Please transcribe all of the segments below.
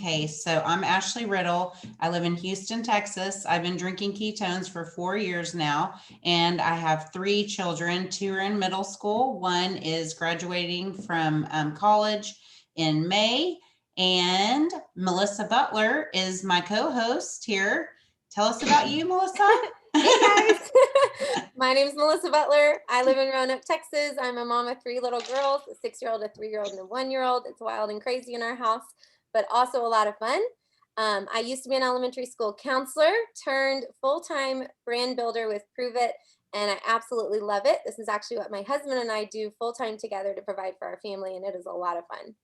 Okay, so I'm Ashley Riddle. I live in Houston, Texas. I've been drinking ketones for 4 years now, and I have 3 children. 2 are in middle school. One is graduating from college in May, and Melissa Butler is my co-host here. Tell us about you, Melissa. Hey guys, my name is Melissa Butler. I live in Roanoke, Texas. I'm a mom of 3 little girls, a 6-year-old, a 3-year-old, and a 1-year-old. It's wild and crazy in our house, but also a lot of fun. I used to be an elementary school counselor, turned full-time brand builder with Pruvit, and I absolutely love it. This is actually what my husband and I do full-time together to provide for our family, and it is a lot of fun.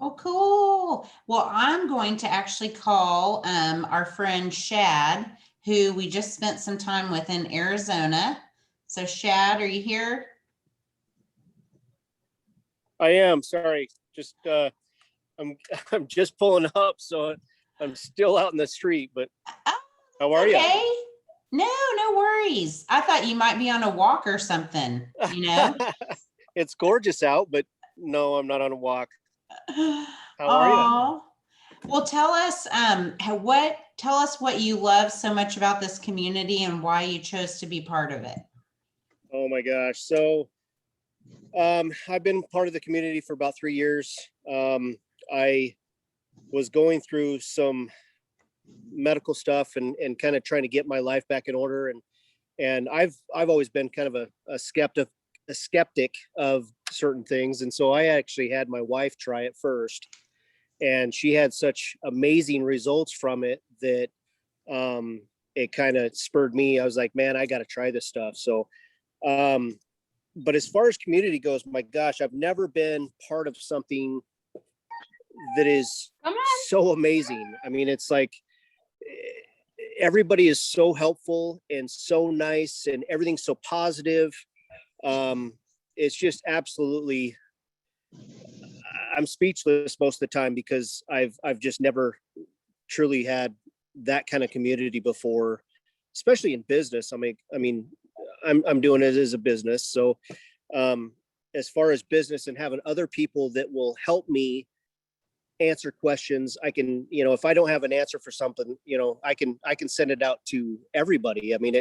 Oh, cool. Well, I'm going to actually call our friend Shad, who we just spent some time with in Arizona. So Shad, are you here? I am. Sorry. Just I'm just pulling up, so I'm still out in the street, but how are Okay. you? No worries. I thought you might be on a walk or something, you know? It's gorgeous out, but no, I'm not on a walk. How are you? Oh, well, tell us what you love so much about this community and why you chose to be part of it. Oh my gosh. So I've been part of the community for about 3 years. I was going through some medical stuff and kind of trying to get my life back in order. And I've always been kind of a skeptic of certain things. And so I actually had my wife try it first, and she had such amazing results from it that it kind of spurred me. I was like, man, I got to try this stuff. So, but as far as community goes, my gosh, I've never been part of something that is so amazing. I mean, it's like everybody is so helpful and so nice, and everything's so positive. It's just absolutely, I'm speechless most of the time because I've just never truly had that kind of community before, especially in business. I'm doing it as a business. So as far as business and having other people that will help me answer questions, I can, if I don't have an answer for something, I can send it out to everybody. I mean,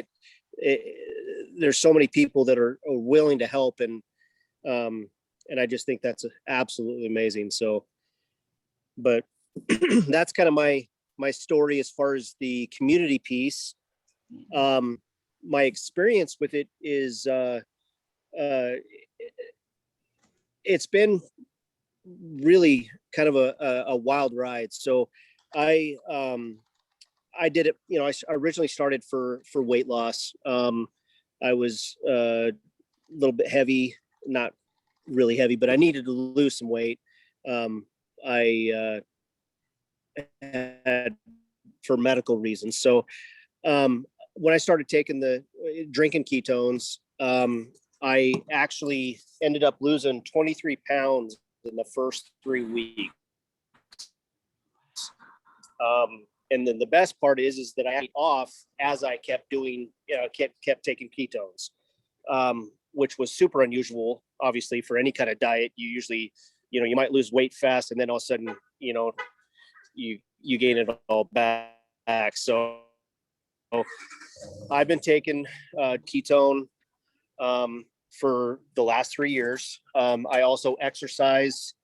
there's so many people that are willing to help, and I just think that's absolutely amazing. So, but that's kind of my story as far as the community piece. My experience with it is it's been really kind of a wild ride. So I did it, I originally started for weight loss. I was a little bit heavy, not really heavy, but I needed to lose some weight. I had for medical reasons. So when I started drinking ketones, I actually ended up losing 23 pounds in the first 3 weeks. And then the best part is that I ate off as I kept doing, kept taking ketones, which was super unusual, obviously, for any kind of diet. You usually, you might lose weight fast, and then all of a sudden, you gain it all back. So I've been taking ketone for the last 3 years. I also exercise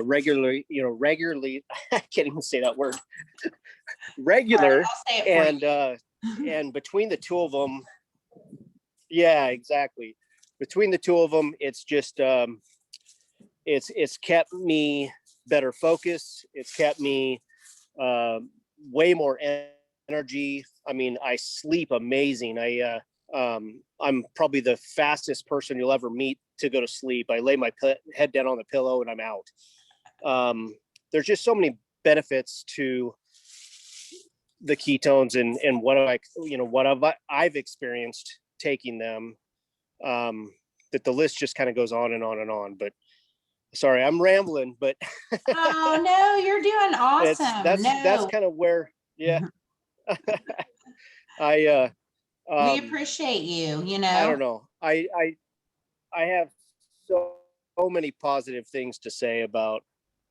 regularly, I can't even say that word. Regular. Right, and between the two of them, yeah, exactly. Between the two of them, it's just it's kept me better focused. It's kept me way more energy. I mean, I sleep amazing. I'm probably the fastest person you'll ever meet to go to sleep. I lay my head down on the pillow and I'm out. There's just so many benefits to the ketones and what I've experienced taking them, that the list just kind of goes on and on and on. But sorry, I'm rambling, but oh no, you're doing awesome. That's kind of where, yeah. We appreciate you, I don't know. I have so many positive things to say about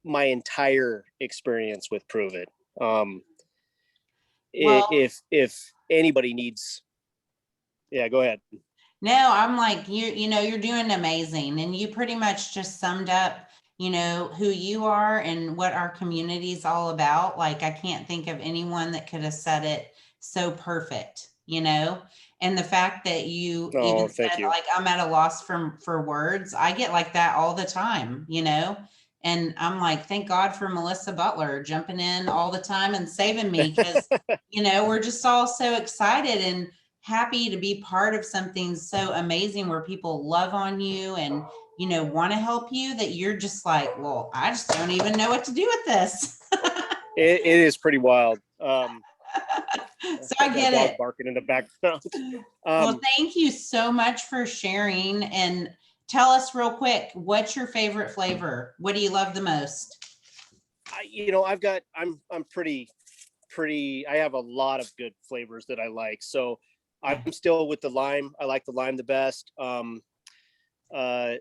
my entire experience with Pruvit. Well, If anybody needs, yeah, go ahead. no, I'm like, you're doing amazing. And you pretty much just summed up, who you are and what our community is all about. Like, I can't think of anyone that could have said it so perfect. And the fact that you Oh, even thank said, you. like, I'm at a loss for words. I get like that all the time. And I'm like, thank God for Melissa Butler jumping in all the time and saving me because, we're just all so excited and happy to be part of something so amazing where people love on you and want to help you, that you're just like, well, I just don't even know what to do with this. It is pretty wild. So I've I got a get dog it. barking in the background. Well, thank you so much for sharing, and tell us real quick, what's your favorite flavor? What do you love the most? I'm pretty, I have a lot of good flavors that I like. So I'm still with the lime. I like the lime the best. Uh,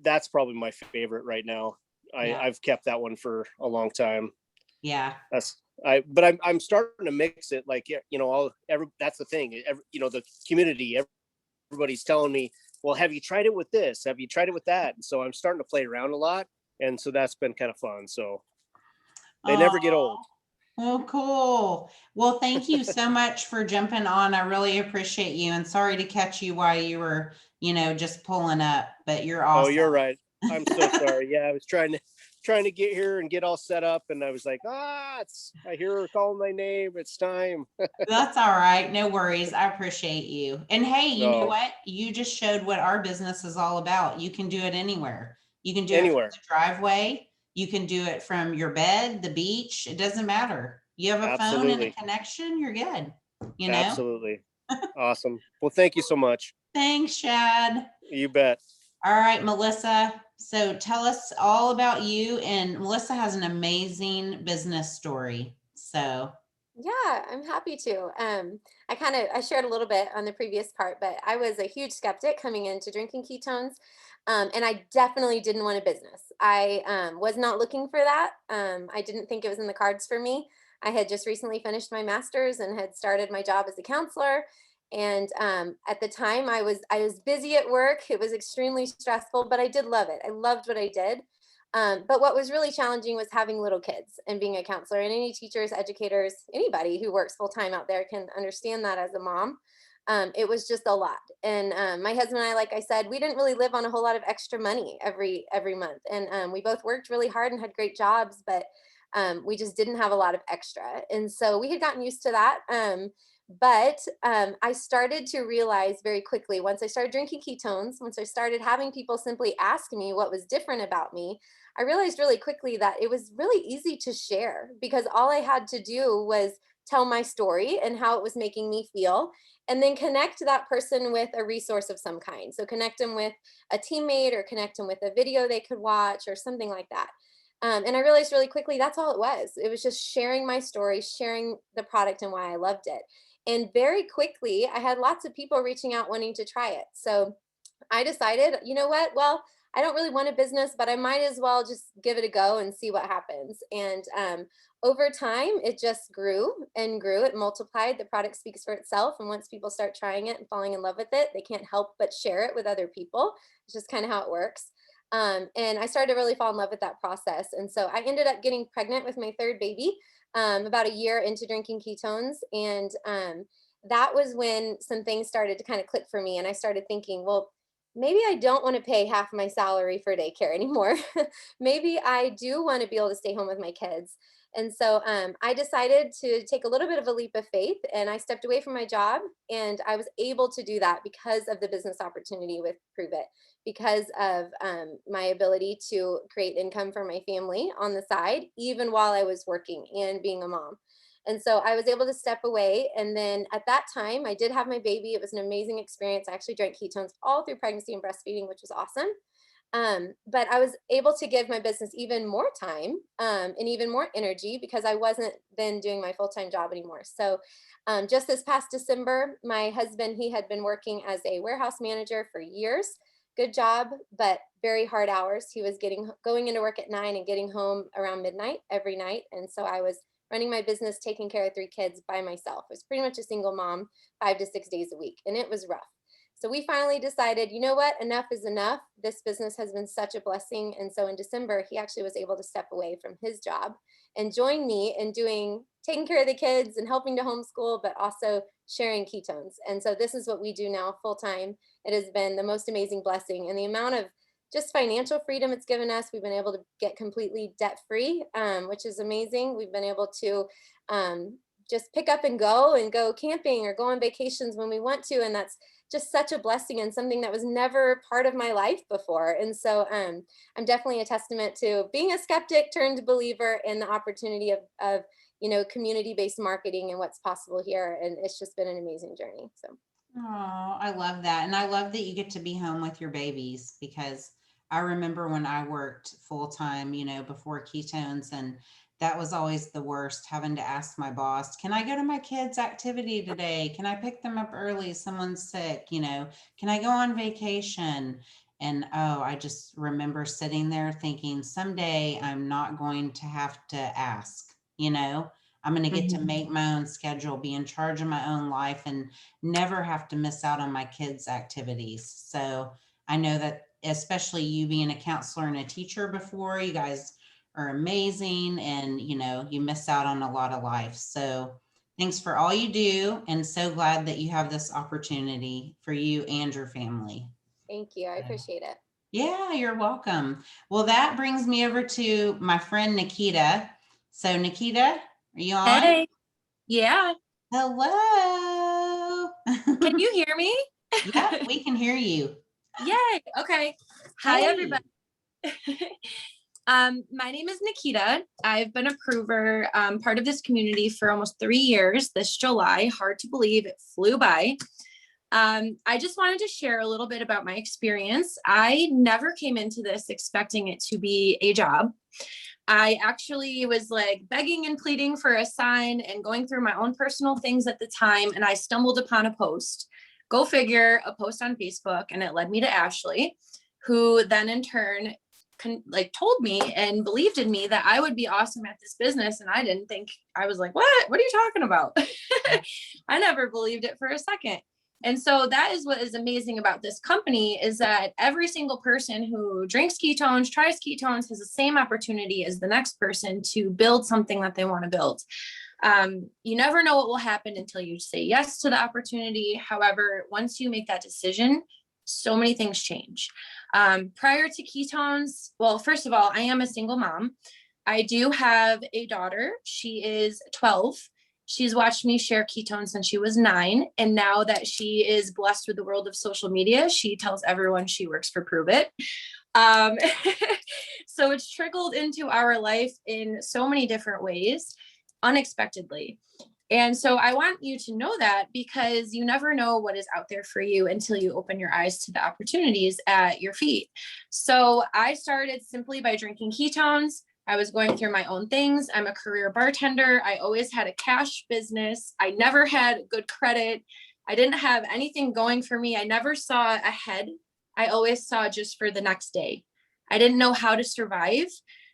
that's probably my favorite right now. Yeah. I've kept that one for a long time. Yeah. But I'm starting to mix it. Like, that's the thing. The community, everybody's telling me, well, have you tried it with this? Have you tried it with that? And so I'm starting to play around a lot. And so that's been kind of fun. So they never get old. Oh, cool. Well, thank you so much for jumping on. I really appreciate you, and sorry to catch you while you were, just pulling up, but you're Oh, awesome. you're right. I'm so sorry. Yeah, I was trying to get here and get all set up, and I was like, I hear her calling my name. It's time. That's all right. No worries. I appreciate you. And hey, you know No, what? You just showed what our business is all about. You can do it anywhere. You can do it from anywhere. the driveway. You can do it from your bed, the beach. It doesn't matter. You have a phone and a Absolutely. connection, you're good. Absolutely. Awesome. Well, thank you so much. Thanks, Shad. You bet. All right, Melissa. So tell us all about you. And Melissa has an amazing business story. So Yeah, I'm happy to. I shared a little bit on the previous part, but I was a huge skeptic coming into drinking ketones. And I definitely didn't want a business. I was not looking for that. I didn't think it was in the cards for me. I had just recently finished my master's and had started my job as a counselor. And at the time, I was busy at work. It was extremely stressful, but I did love it. I loved what I did. But what was really challenging was having little kids and being a counselor. And any teachers, educators, anybody who works full time out there can understand that as a mom. It was just a lot. And my husband and I, like I said, we didn't really live on a whole lot of extra money every month. And we both worked really hard and had great jobs, but we just didn't have a lot of extra. And so we had gotten used to that. But I started to realize very quickly, once I started drinking ketones, once I started having people simply ask me what was different about me, I realized really quickly that it was really easy to share because all I had to do was tell my story and how it was making me feel, and then connect that person with a resource of some kind. So connect them with a teammate or connect them with a video they could watch or something like that. And I realized really quickly that's all it was. It was just sharing my story, sharing the product and why I loved it. And very quickly, I had lots of people reaching out wanting to try it. So I decided, you know what? Well, I don't really want a business, but I might as well just give it a go and see what happens. And over time, it just grew and grew. It multiplied. The product speaks for itself. And once people start trying it and falling in love with it, they can't help but share it with other people. It's just kind of how it works. And I started to really fall in love with that process. And so I ended up getting pregnant with my third baby about a year into drinking ketones. And that was when some things started to kind of click for me. And I started thinking, well, maybe I don't want to pay half my salary for daycare anymore. Maybe I do want to be able to stay home with my kids. And so I decided to take a little bit of a leap of faith and I stepped away from my job and I was able to do that because of the business opportunity with Pruvit, because of my ability to create income for my family on the side, even while I was working and being a mom. And so I was able to step away. And then at that time, I did have my baby. It was an amazing experience. I actually drank ketones all through pregnancy and breastfeeding, which was awesome. But I was able to give my business even more time and even more energy because I wasn't then doing my full-time job anymore. So just this past December, my husband, he had been working as a warehouse manager for years, good job, but very hard hours. He was going into work at 9 and getting home around midnight every night. And so I was running my business, taking care of 3 kids by myself. I was pretty much a single mom, 5 to 6 days a week. And it was rough. So we finally decided, you know what, enough is enough. This business has been such a blessing. And so in December, he actually was able to step away from his job and join me in taking care of the kids and helping to homeschool, but also sharing ketones. And so this is what we do now full time. It has been the most amazing blessing, and the amount of just financial freedom it's given us. We've been able to get completely debt free, which is amazing. We've been able to just pick up and go camping or go on vacations when we want to. And that's just such a blessing and something that was never part of my life before. And so I'm definitely a testament to being a skeptic turned believer in the opportunity of community-based marketing and what's possible here. And it's just been an amazing journey. So. Oh, I love that. And I love that you get to be home with your babies, because I remember when I worked full time, before ketones, and that was always the worst, having to ask my boss, can I go to my kids' activity today? Can I pick them up early? Someone's sick, can I go on vacation? And I just remember sitting there thinking, someday I'm not going to have to ask, I'm going to get to make my own schedule, be in charge of my own life, and never have to miss out on my kids' activities. So I know that, especially you being a counselor and a teacher before, you guys are amazing, and you miss out on a lot of life. So thanks for all you do, and so glad that you have this opportunity for you and your family. Thank you. I appreciate it. Yeah, you're welcome. Well, that brings me over to my friend Nikita. So Nikita, are you on? Hey, yeah. Hello. Can you hear me? Yep, we can hear you. Yay. Okay. Hi, Hey. everybody. My name is Nikita. I've been a prover, part of this community for almost 3 years this July. Hard to believe, it flew by. I just wanted to share a little bit about my experience. I never came into this expecting it to be a job. I actually was like begging and pleading for a sign and going through my own personal things at the time. And I stumbled upon a post, go figure, a post on Facebook, and it led me to Ashley, who then in turn told me and believed in me that I would be awesome at this business. And I didn't think, I was like, what are you talking about? I never believed it for a second. And so that is what is amazing about this company, is that every single person who drinks ketones, tries ketones, has the same opportunity as the next person to build something that they want to build. You never know what will happen until you say yes to the opportunity. However, once you make that decision, so many things change. Prior to ketones, well, first of all, I am a single mom. I do have a daughter. She is 12. She's watched me share ketones since she was 9. And now that she is blessed with the world of social media, she tells everyone she works for Pruvit. So it's trickled into our life in so many different ways, unexpectedly. And so I want you to know that, because you never know what is out there for you until you open your eyes to the opportunities at your feet. So I started simply by drinking ketones. I was going through my own things. I'm a career bartender. I always had a cash business. I never had good credit. I didn't have anything going for me. I never saw ahead. I always saw just for the next day. I didn't know how to survive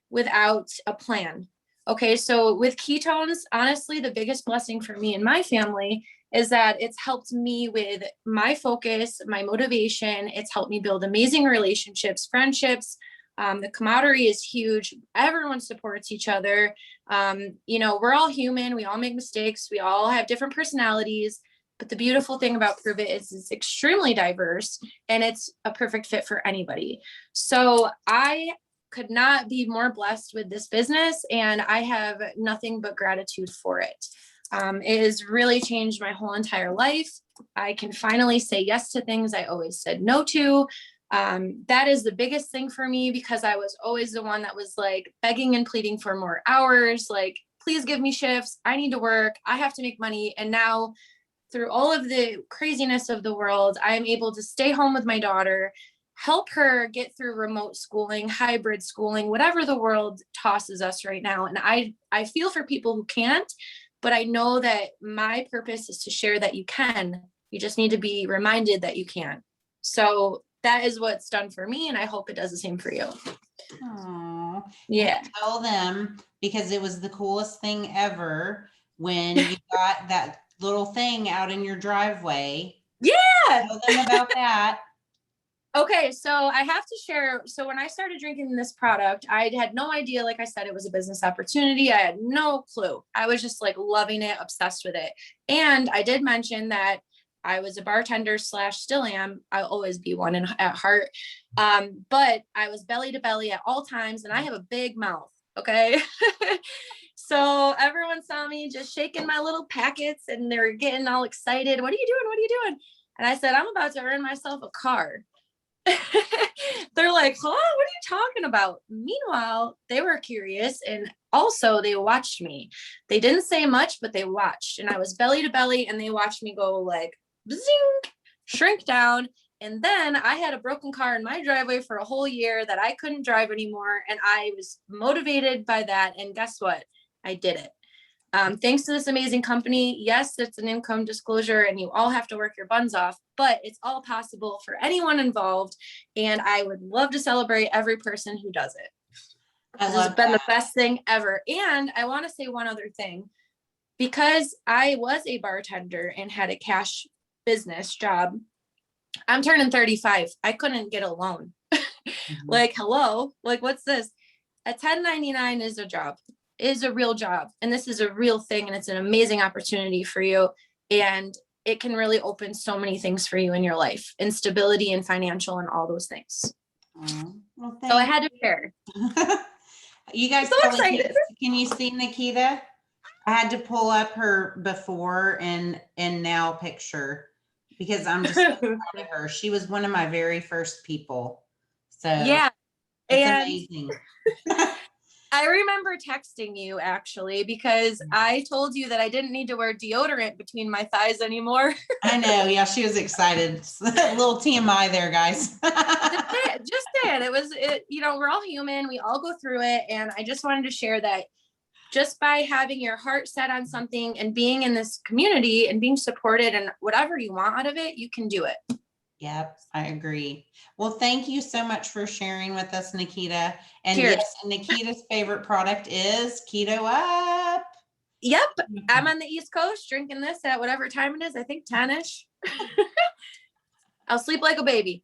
without a plan. Okay, so with ketones, honestly, the biggest blessing for me and my family is that it's helped me with my focus, my motivation. It's helped me build amazing relationships, friendships. The camaraderie is huge. Everyone supports each other. We're all human. We all make mistakes. We all have different personalities. But the beautiful thing about Pruvit is it's extremely diverse, and it's a perfect fit for anybody. So I could not be more blessed with this business, and I have nothing but gratitude for it. It has really changed my whole entire life. I can finally say yes to things I always said no to. That is the biggest thing for me, because I was always the one that was like begging and pleading for more hours, like, please give me shifts. I need to work. I have to make money. And now, through all of the craziness of the world, I am able to stay home with my daughter, help her get through remote schooling, hybrid schooling, whatever the world tosses us right now. And I feel for people who can't, but I know that my purpose is to share that you can. You just need to be reminded that you can. So that is what's done for me. And I hope it does the same for you. Oh, Yeah. tell them, because it was the coolest thing ever when you got that little thing out in your driveway. Yeah. Tell them about that. Okay, so I have to share. So when I started drinking this product, I had no idea, like I said, it was a business opportunity. I had no clue. I was just like loving it, obsessed with it. And I did mention that I was a bartender / still am. I'll always be one at heart. But I was belly to belly at all times, and I have a big mouth. Okay. So everyone saw me just shaking my little packets, and they were getting all excited. What are you doing? What are you doing? And I said, I'm about to earn myself a car. They're like, huh? What are you talking about? Meanwhile, they were curious, and also they watched me. They didn't say much, but they watched, and I was belly to belly, and they watched me go like zing, shrink down. And then I had a broken car in my driveway for a whole year that I couldn't drive anymore, and I was motivated by that. And guess what? I did it. Thanks to this amazing company. Yes, it's an income disclosure and you all have to work your buns off, but it's all possible for anyone involved. And I would love to celebrate every person who does it. This has been the best thing ever. And I want to say one other thing, because I was a bartender and had a cash business job. I'm turning 35. I couldn't get a loan. Like, hello, like, what's this? A 1099 is a job. Is a real job, and this is a real thing, and it's an amazing opportunity for you, and it can really open so many things for you in your life, and stability and financial and all those things. Well, so I had to share. You guys so excited. Can you see Nikita? I had to pull up her before and now picture, because I'm just so proud of her. She was one of my very first people, so yeah, it's amazing. I remember texting you actually, because I told you that I didn't need to wear deodorant between my thighs anymore. I know. Yeah, she was excited. A little TMI there, guys. just saying. We're all human. We all go through it. And I just wanted to share that just by having your heart set on something and being in this community and being supported and whatever you want out of it, you can do it. Yep, I agree. Well, thank you so much for sharing with us, Nikita. And Cheers. yes, Nikita's favorite product is Keto Up. Yep. I'm on the East Coast drinking this at whatever time it is. I think 10-ish. I'll sleep like a baby.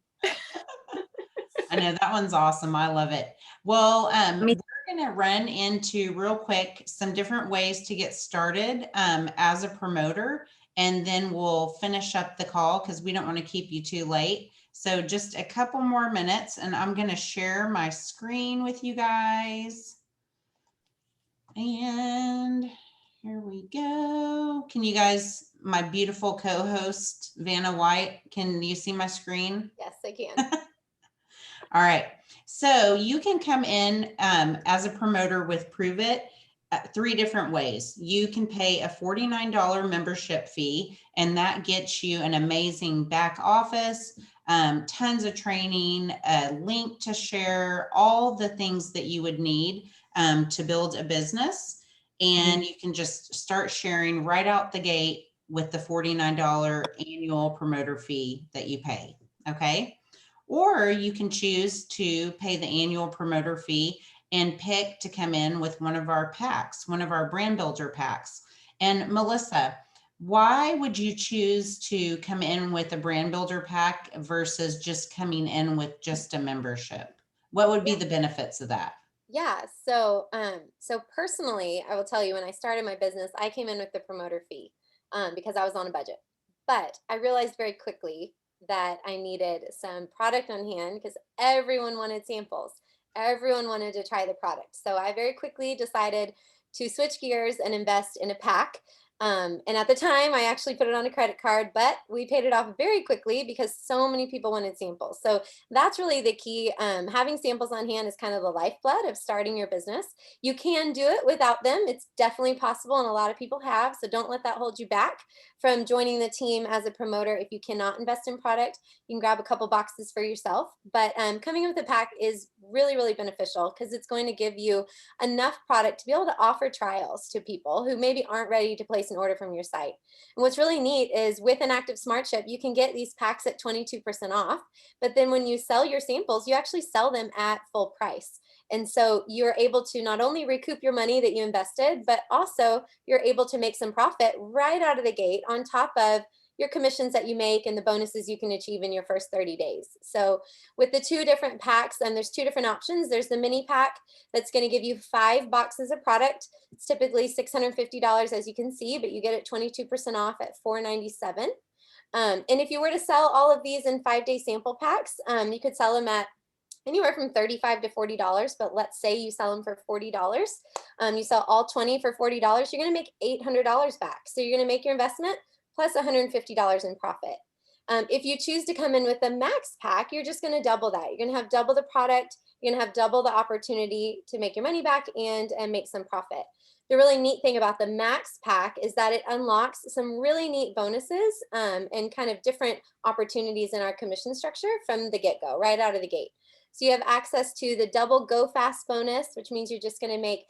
I know, that one's awesome. I love it. Well, we're going to run into real quick some different ways to get started as a promoter. And then we'll finish up the call because we don't want to keep you too late. So just a couple more minutes, and I'm going to share my screen with you guys. And here we go. Can you guys, my beautiful co-host, Vanna White, can you see my screen? Yes, I can. All right. So you can come in as a promoter with Pruvit 3 different ways. You can pay a $49 membership fee, and that gets you an amazing back office, tons of training, a link to share, all the things that you would need to build a business. And you can just start sharing right out the gate with the $49 annual promoter fee that you pay. Okay. Or you can choose to pay the annual promoter fee and pick to come in with one of our packs, one of our brand builder packs. And Melissa, why would you choose to come in with a brand builder pack versus just coming in with just a membership? What would be the benefits of that? Yeah. So personally, I will tell you, when I started my business, I came in with the promoter fee because I was on a budget. But I realized very quickly that I needed some product on hand because everyone wanted samples. Everyone wanted to try the product. So I very quickly decided to switch gears and invest in a pack. And at the time, I actually put it on a credit card, but we paid it off very quickly because so many people wanted samples. So that's really the key. Having samples on hand is kind of the lifeblood of starting your business. You can do it without them. It's definitely possible, and a lot of people have. So don't let that hold you back from joining the team as a promoter. If you cannot invest in product, you can grab a couple boxes for yourself. But coming in with a pack is really, really beneficial because it's going to give you enough product to be able to offer trials to people who maybe aren't ready to place place an order from your site. And what's really neat is with an active smart ship, you can get these packs at 22% off, but then when you sell your samples, you actually sell them at full price. And so you're able to not only recoup your money that you invested, but also you're able to make some profit right out of the gate on top of your commissions that you make and the bonuses you can achieve in your first 30 days. So with the 2 different packs, and there's 2 different options. There's the mini pack that's going to give you 5 boxes of product. It's typically $650 as you can see, but you get it 22% off at $497. And if you were to sell all of these in 5-day sample packs, you could sell them at anywhere from $35 to $40, but let's say you sell them for $40. You sell all 20 for $40, you're going to make $800 back. So you're going to make your investment plus $150 in profit. If you choose to come in with a max pack, you're just going to double that. You're going to have double the product. You're going to have double the opportunity to make your money back and make some profit. The really neat thing about the max pack is that it unlocks some really neat bonuses and kind of different opportunities in our commission structure from the get-go, right out of the gate. So you have access to the double go fast bonus, which means you're just going to make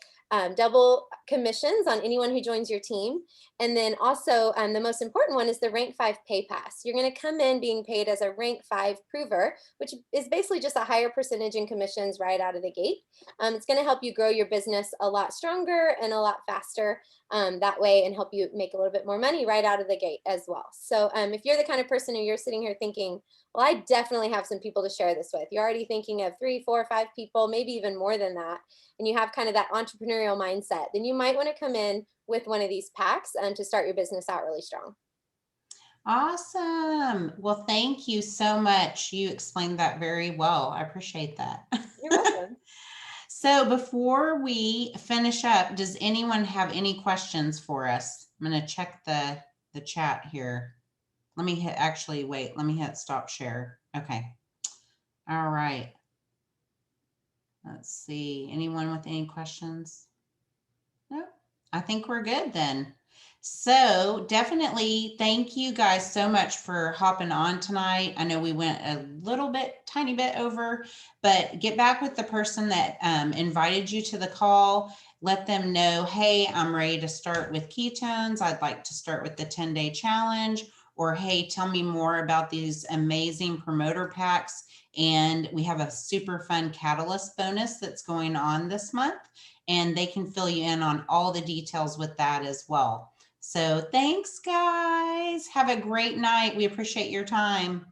double commissions on anyone who joins your team. And then also the most important one is the rank 5 pay pass. You're going to come in being paid as a rank 5 prover, which is basically just a higher percentage in commissions right out of the gate. It's going to help you grow your business a lot stronger and a lot faster that way, and help you make a little bit more money right out of the gate as well. So if you're the kind of person who you're sitting here thinking, well, I definitely have some people to share this with. You're already thinking of 3, 4, 5 people, maybe even more than that, and you have kind of that entrepreneurial mindset, then you might want to come in with one of these packs to start your business out really strong. Awesome. Well, thank you so much. You explained that very well. I appreciate that. You're welcome. So before we finish up, does anyone have any questions for us? I'm going to check the chat here. Let me hit, actually, wait, let me hit stop share. Okay. All right. Let's see. Anyone with any questions? No, I think we're good then. So definitely thank you guys so much for hopping on tonight. I know we went a little bit, tiny bit over, but get back with the person that invited you to the call. Let them know, hey, I'm ready to start with ketones. I'd like to start with the 10-day challenge. Or, hey, tell me more about these amazing promoter packs. And we have a super fun catalyst bonus that's going on this month. And they can fill you in on all the details with that as well. So thanks, guys. Have a great night. We appreciate your time.